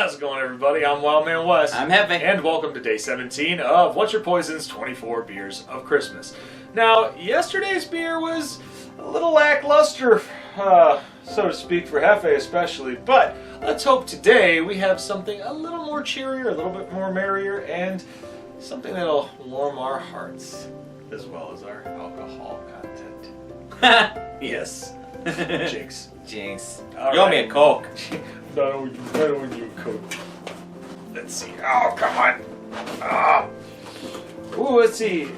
How's it going, everybody? I'm Wildman Wes. I'm Hefe. And welcome to day 17 of What's Your Poison's 24 Beers of Christmas. Now, yesterday's beer was a little lackluster, so to speak, for Hefe especially, but let's hope today we have something a little more cheerier, a little bit more merrier, and something that'll warm our hearts, as well as our alcohol content. Yes. Jinx. Jinx. All You owe right. me a Coke. Not only you, Coke. Let's see. Oh, come on. Ah. Ooh, let's see.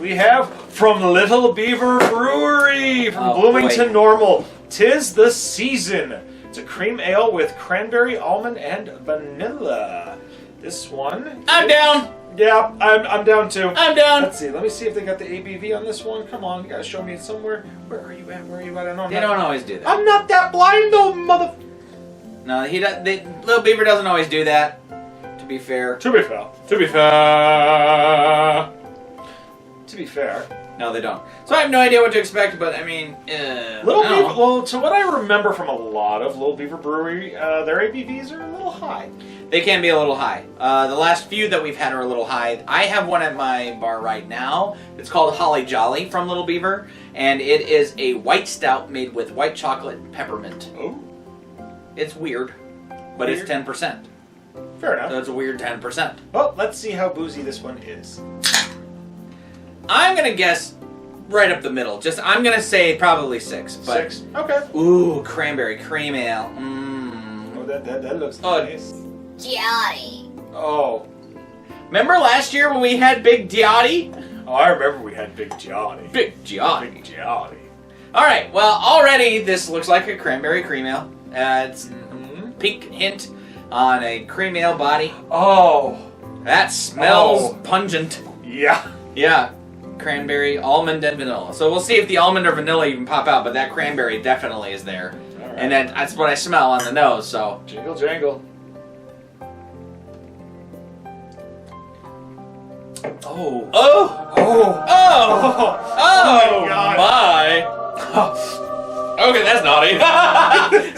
We have from Little Beaver Brewery from Bloomington boy. Normal. 'Tis the Season. It's a cream ale with cranberry, almond, and vanilla. This one. I'm down. Yeah, I'm down too. I'm down. Let's see. Let me see if they got the ABV on this one. Come on, you gotta show me it somewhere. Where are you at? Where are you at? I know They don't always do that. I'm not that blind, though, mother. No, he does. Little Beaver doesn't always do that. To be fair. To be fair. No, they don't. So I have no idea what to expect, but I mean, Little I don't Beaver. know. Well, to what I remember from a lot of Little Beaver Brewery, their ABVs are a little high. They can be a little high. The last few that we've had are a little high. I have one at my bar right now. It's called Holly Jolly from Little Beaver, and it is a white stout made with white chocolate and peppermint. Oh, It's weird, but it's 10%. fair enough. So it's a weird 10%. Well, let's see how boozy this one is. I'm gonna guess right up the middle. I'm gonna say probably 6. But 6. Okay. Ooh, cranberry cream ale. Oh, that looks Oh. nice. Johnny. Oh. Remember last year when we had Big Giotti? Oh, I remember we had Big Johnny. Big Giotti. Big Johnny. All right. Well, already this looks like a cranberry cream ale. It's pink hint on a cream ale body. Oh. That smells Oh. pungent. Yeah. Yeah. Cranberry, almond, and vanilla. So we'll see if the almond or vanilla even pop out, but that cranberry definitely is there. All right. And that's what I smell on the nose, so. Jingle jangle. Oh. Oh! Oh. Oh! Oh, my God. my! Okay, that's naughty.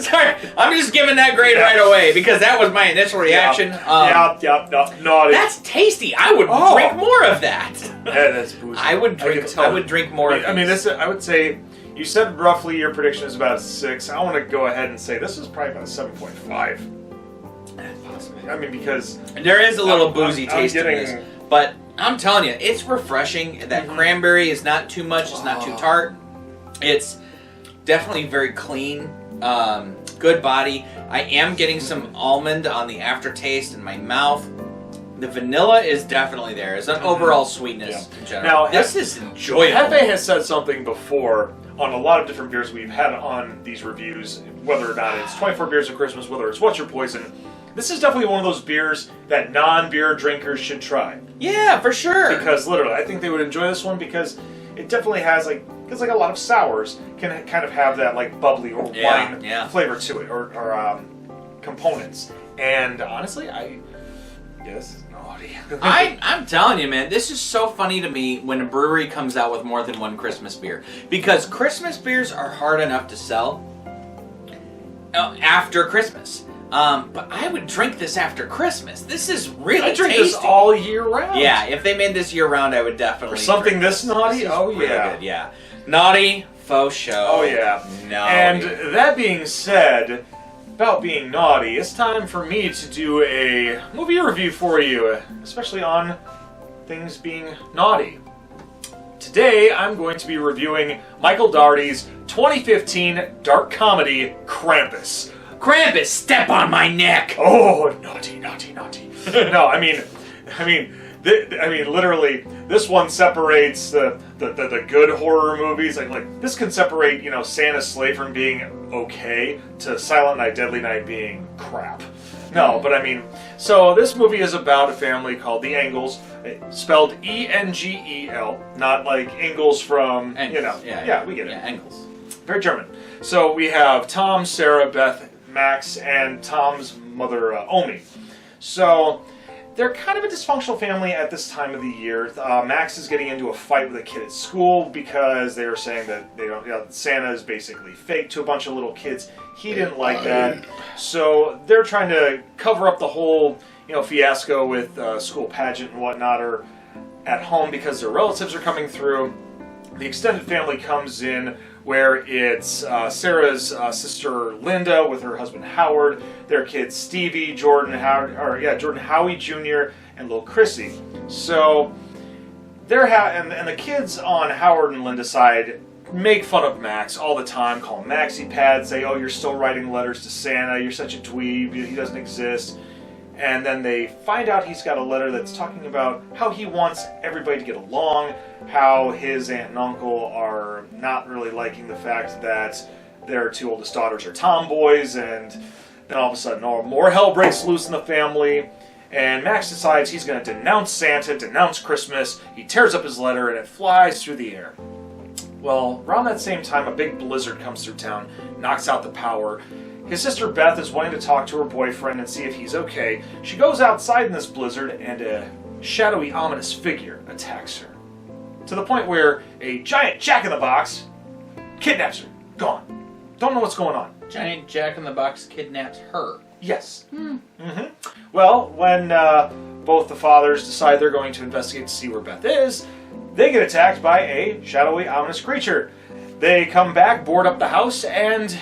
Sorry, I'm just giving that grade right away because that was my initial reaction. Naughty. That's tasty. I would Oh. drink more of that. Yeah, that's boozy. I would drink. can tell. I would drink more of. I mean, these. this. I would say you said roughly your prediction is about 6. I want to go ahead and say this is probably about a 7.5. I mean, because There is a little I'm- boozy I'm taste in getting- this, but I'm telling you, it's refreshing. That cranberry is not too much. It's not too tart. It's definitely very clean. Good body. I am getting some almond on the aftertaste in my mouth. The vanilla is definitely there. It's an overall sweetness in general. Now, this is enjoyable. Hefe has said something before on a lot of different beers we've had on these reviews, whether or not it's 24 Beers of Christmas, whether it's What's Your Poison. This is definitely one of those beers that non-beer drinkers should try. Yeah, for sure. Because literally, I think they would enjoy this one because it definitely has because like a lot of sours can kind of have that like bubbly or wine flavor to it or components. And honestly, this is naughty. I'm telling you, man, this is so funny to me when a brewery comes out with more than one Christmas beer. Because Christmas beers are hard enough to sell after Christmas. But I would drink this after Christmas. This is really I drink tasty. this all year round. Yeah, if they made this year round, I would definitely For something drink this naughty? This is Oh, really yeah. good, yeah. Naughty, faux show. Oh, yeah. Naughty. And that being said, about being naughty, it's time for me to do a movie review for you, especially on things being naughty. Today, I'm going to be reviewing Michael Dougherty's 2015 dark comedy, Krampus. Krampus, step on my neck! Oh, naughty, naughty, naughty. No, I mean, literally, this one separates the good horror movies. Like this can separate, Santa's Slay from being okay to Silent Night, Deadly Night being crap. No, but I mean, so this movie is about a family called the Engels, spelled E-N-G-E-L, not like Ingalls from, Engels. Yeah, we get it. Yeah, Engels. Very German. So we have Tom, Sarah, Beth, Max, and Tom's mother, Omi. So they're kind of a dysfunctional family at this time of the year. Max is getting into a fight with a kid at school because they were saying that they don't. Santa is basically fake to a bunch of little kids. He didn't like that, so they're trying to cover up the whole fiasco with school pageant and whatnot, or at home because their relatives are coming through. The extended family comes in, where it's Sarah's sister Linda with her husband Howard, their kids Stevie, Jordan Howie Jr. and little Chrissy. So they're and the kids on Howard and Linda's side make fun of Max all the time, call him Maxie Pad, say, "Oh, you're still writing letters to Santa. You're such a dweeb. He doesn't exist." And then they find out he's got a letter that's talking about how he wants everybody to get along, how his aunt and uncle are not really liking the fact that their two oldest daughters are tomboys, and then all of a sudden more hell breaks loose in the family, and Max decides he's going to denounce Santa, denounce Christmas. He tears up his letter, and it flies through the air. Well, around that same time, a big blizzard comes through town, knocks out the power. His sister Beth is wanting to talk to her boyfriend and see if he's okay. She goes outside in this blizzard, and a shadowy, ominous figure attacks her. To the point where a giant jack-in-the-box kidnaps her. Gone. Don't know what's going on. Giant jack-in-the-box kidnaps her. Yes. Well, when both the fathers decide they're going to investigate to see where Beth is, they get attacked by a shadowy, ominous creature. They come back, board up the house, and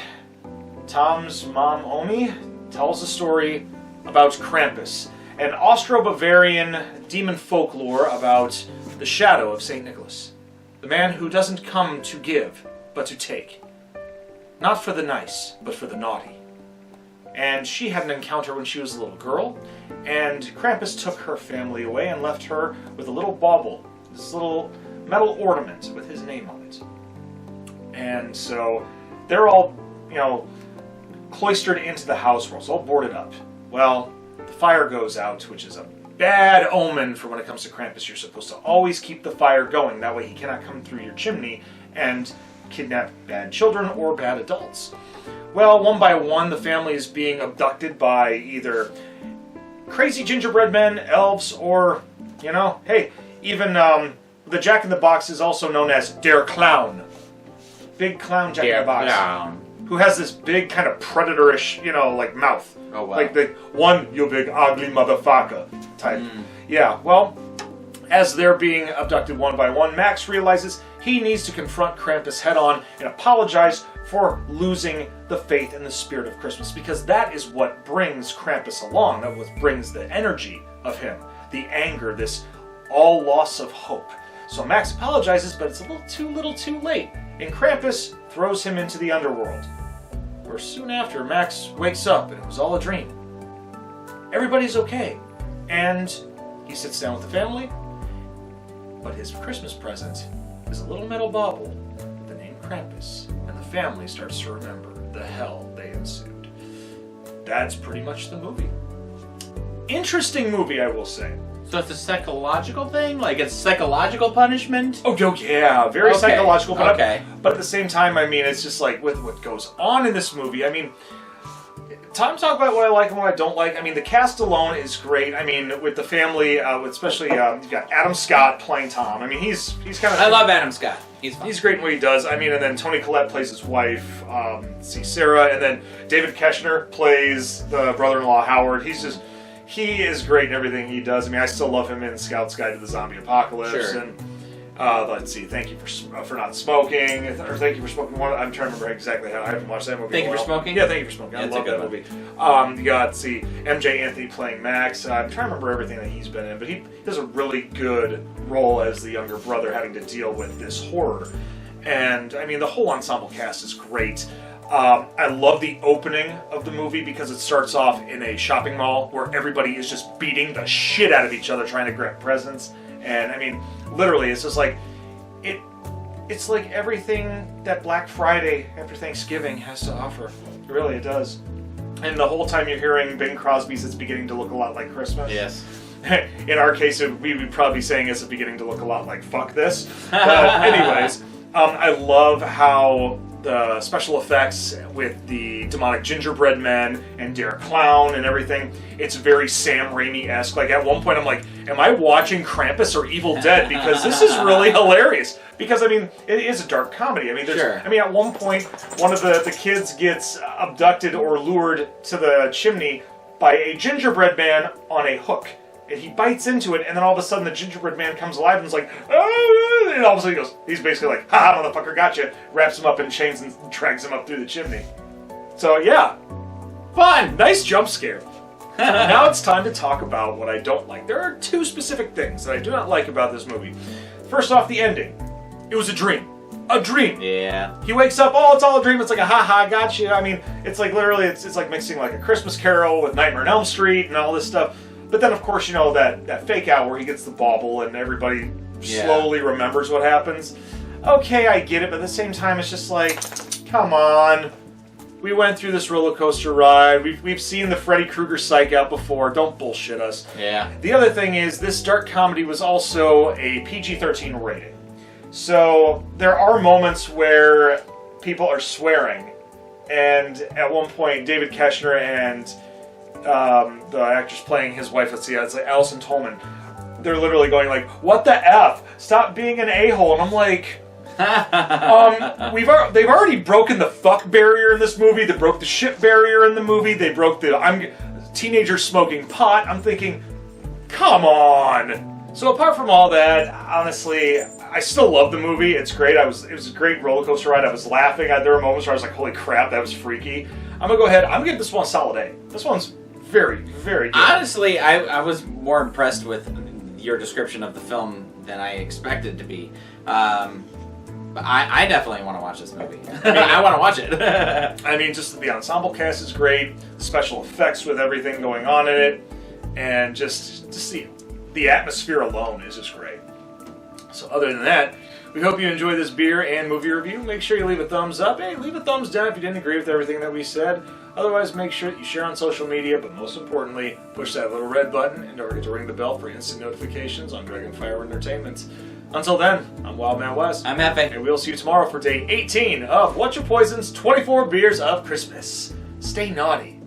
Tom's mom, Omi, tells a story about Krampus, an Austro-Bavarian demon folklore about the shadow of St. Nicholas, the man who doesn't come to give, but to take. Not for the nice, but for the naughty. And she had an encounter when she was a little girl, and Krampus took her family away and left her with a little bauble, this little metal ornament with his name on it. And so they're all, cloistered into the house where it's all boarded up. Well, the fire goes out, which is a bad omen for when it comes to Krampus. You're supposed to always keep the fire going. That way he cannot come through your chimney and kidnap bad children or bad adults. Well, one by one, the family is being abducted by either crazy gingerbread men, elves, or, even the Jack-in-the-Box is also known as Der Clown. Big clown Jack-in-the-Box. Der Clown. Who has this big kind of predatorish, mouth. Oh, wow. Like the one, you big ugly motherfucker type. Yeah, well, as they're being abducted one by one, Max realizes he needs to confront Krampus head on and apologize for losing the faith and the spirit of Christmas, because that is what brings Krampus along. That what brings the energy of him, the anger, this all loss of hope. So Max apologizes, but it's a little too late, and Krampus throws him into the underworld, where soon after Max wakes up and it was all a dream. Everybody's okay, and he sits down with the family, but his Christmas present is a little metal bauble with the name Krampus, and the family starts to remember the hell they ensued. That's pretty much the movie. Interesting movie, I will say. So it's a psychological thing? Like it's psychological punishment? Oh, yeah, very psychological. But okay. But at the same time, it's just like with what goes on in this movie. Time to talk about what I like and what I don't like. The cast alone is great. With the family, especially you've got Adam Scott playing Tom. He's kind of. I love Adam Scott. He's fun. He's great in what he does. And then Toni Collette plays his wife, Sarah, and then David Koechner plays the brother-in-law Howard. He is great in everything he does. I still love him in Scout's Guide to the Zombie Apocalypse. Sure. And let's see, thank you for not smoking, or thank you for smoking. I'm trying to remember exactly how I haven't watched that movie. Thank you for smoking. Yeah, thank you for smoking. I love that movie. You got MJ Anthony playing Max. I'm trying to remember everything that he's been in, but he does a really good role as the younger brother having to deal with this horror. And the whole ensemble cast is great. I love the opening of the movie because it starts off in a shopping mall where everybody is just beating the shit out of each other trying to grab presents. And literally, it's just like it's like everything that Black Friday after Thanksgiving has to offer. It does. And the whole time you're hearing Bing Crosby's "It's beginning to look a lot like Christmas." Yes. In our case, we would probably be saying it's beginning to look a lot like "fuck this." But anyways, I love how the special effects with the demonic gingerbread men and Derek Clown and everything. It's very Sam Raimi-esque. Like at one point I'm like, am I watching Krampus or Evil Dead? Because this is really hilarious. Because I mean, it is a dark comedy. I mean, Sure. I mean, at one point, one of the kids gets abducted or lured to the chimney by a gingerbread man on a hook. And he bites into it, and then all of a sudden the gingerbread man comes alive and is like, ah! And all of a sudden he's basically like, ha, motherfucker, gotcha. Wraps him up in chains and drags him up through the chimney. So yeah, fun, nice jump scare. Now it's time to talk about what I don't like. There are two specific things that I do not like about this movie. First off, the ending. It was a dream. A dream. Yeah. He wakes up, oh, it's all a dream. It's like a ha-ha, gotcha. I mean, it's like literally, it's like mixing like a Christmas Carol with Nightmare on Elm Street and all this stuff. But then, of course, you know, that fake out where he gets the bauble and everybody slowly remembers what happens. Okay, I get it, but at the same time, it's just like, come on. We went through this roller coaster ride. We've seen the Freddy Krueger psych out before. Don't bullshit us. Yeah. The other thing is, this dark comedy was also a PG-13 rating. So there are moments where people are swearing. And at one point, David Koechner and the actress playing his wife, let's see, it's like Alison Tolman, they're literally going like, what the F? Stop being an a-hole. And I'm like, they've already broken the fuck barrier in this movie. They broke the shit barrier in the movie. They broke the teenagers smoking pot. I'm thinking, come on. So apart from all that, honestly, I still love the movie. It's great. It was a great roller coaster ride. I was laughing. There were moments where I was like, holy crap, that was freaky. I'm going to go ahead. I'm going to give this one a solid A. This one's very, very good. Honestly, I was more impressed with your description of the film than I expected to be. But I definitely want to watch this movie. I mean, I want to watch it. I mean, just the ensemble cast is great. The special effects with everything going on in it. And just the atmosphere alone is just great. So other than that, we hope you enjoy this beer and movie review. Make sure you leave a thumbs up. Hey, leave a thumbs down if you didn't agree with everything that we said. Otherwise, make sure that you share on social media, but most importantly, push that little red button and don't forget to ring the bell for instant notifications on Dragonfire Entertainment. Until then, I'm Wildman West. I'm Hefe. And we'll see you tomorrow for day 18 of What's Your Poison's 24 Beers of Christmas. Stay naughty.